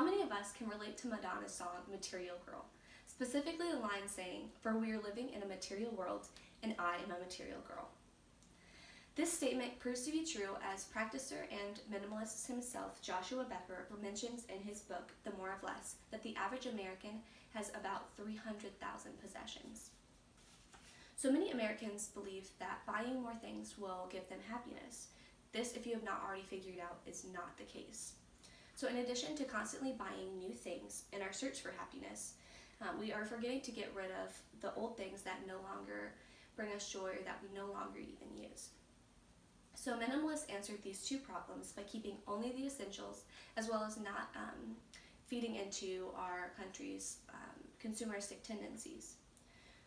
many of us can relate to Madonna's song, Material Girl? Specifically the line saying, "For we are living in a material world, and I am a material girl." This statement proves to be true as practicer and minimalist himself, Joshua Becker, mentions in his book, The More of Less, that the average American has about 300,000 possessions. So many Americans believe that buying more things will give them happiness. This, if you have not already figured out, is not the case. So in addition to constantly buying new things in our search for happiness, we are forgetting to get rid of the old things that no longer bring us joy or that we no longer even use. So minimalists answered these two problems by keeping only the essentials, as well as not feeding into our country's consumeristic tendencies.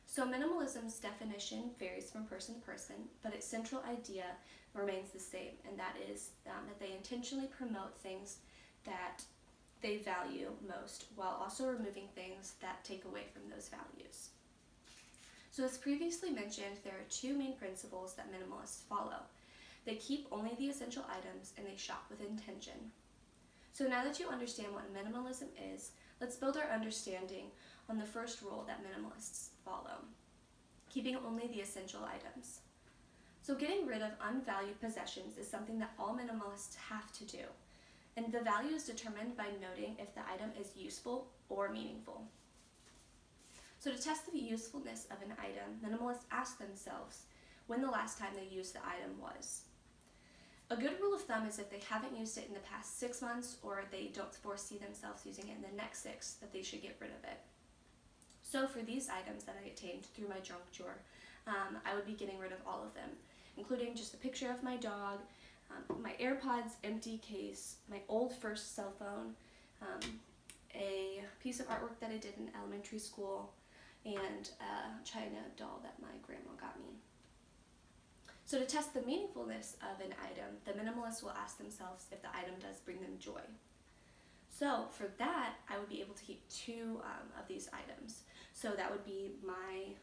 So minimalism's definition varies from person to person, but its central idea remains the same, and that is that they intentionally promote things that they value most, while also removing things that take away from those values. So as previously mentioned, there are two main principles that minimalists follow. They keep only the essential items, and they shop with intention. So now that you understand what minimalism is, let's build our understanding on the first rule that minimalists follow: keeping only the essential items. So getting rid of unvalued possessions is something that all minimalists have to do, and the value is determined by noting if the item is useful or meaningful. So to test the usefulness of an item, minimalists ask themselves when the last time they used the item was. A good rule of thumb is if they haven't used it in the past 6 months, or they don't foresee themselves using it in the next 6, that they should get rid of it. So for these items that I obtained through my junk drawer, I would be getting rid of all of them, including just a picture of my dog, my AirPods empty case, my old first cell phone, a piece of artwork that I did in elementary school, and a China doll that my grandma got me. So to test the meaningfulness of an item, the minimalists will ask themselves if the item does bring them joy. So for that, I would be able to keep 2 of these items. So that would be my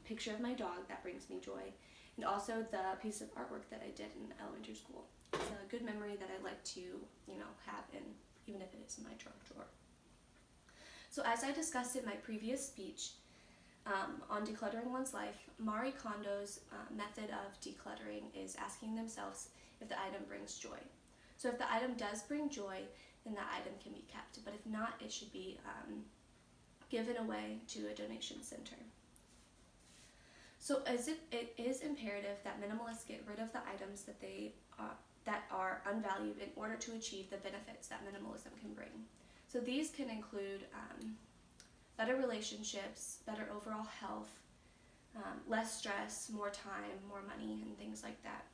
picture of my dog that brings me joy, and also the piece of artwork that I did in elementary school. It's a good memory that I like to, have in, even if it is in my trunk drawer. So as I discussed in my previous speech, on decluttering one's life, Marie Kondo's method of decluttering is asking themselves if the item brings joy. So if the item does bring joy, then the item can be kept, but if not, it should be given away to a donation center. So it is imperative that minimalists get rid of the items that are unvalued in order to achieve the benefits that minimalism can bring. So these can include better relationships, better overall health, less stress, more time, more money, and things like that.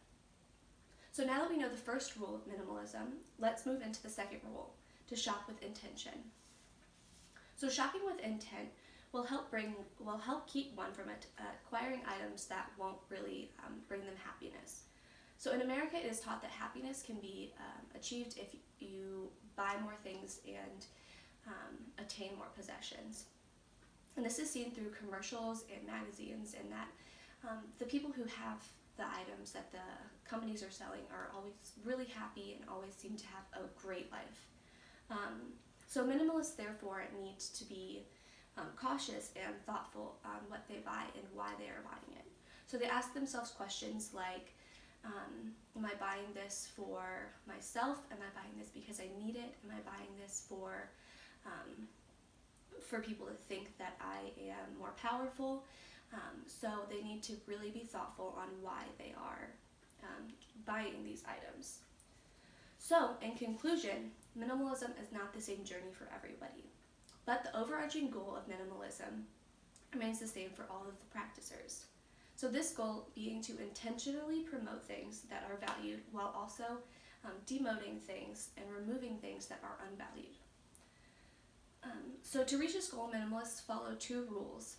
So now that we know the first rule of minimalism, let's move into the second rule, to shop with intention. So shopping with intent will help keep one from acquiring items that won't really bring them happiness. So in America, it is taught that happiness can be achieved if you buy more things and attain more possessions. And this is seen through commercials and magazines, and that the people who have the items that the companies are selling are always really happy and always seem to have a great life. So minimalists therefore need to be cautious and thoughtful on what they buy and why they are buying it. So they ask themselves questions like, am I buying this for myself? Am I buying this because I need it? Am I buying this for people to think that I am more powerful? So they need to really be thoughtful on why they are buying these items. So in conclusion, minimalism is not the same journey for everybody, but the overarching goal of minimalism remains the same for all of the practicers. So this goal being to intentionally promote things that are valued while also demoting things and removing things that are unvalued. So to reach this goal, minimalists follow 2 rules.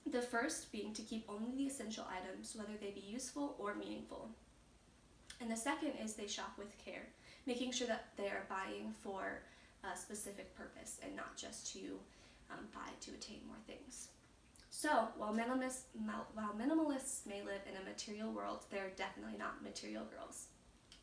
The first being to keep only the essential items, whether they be useful or meaningful. And the second is they shop with care, making sure that they are buying for a specific purpose and not just to buy to attain more things. So while minimalists may live in a material world, they're definitely not material girls.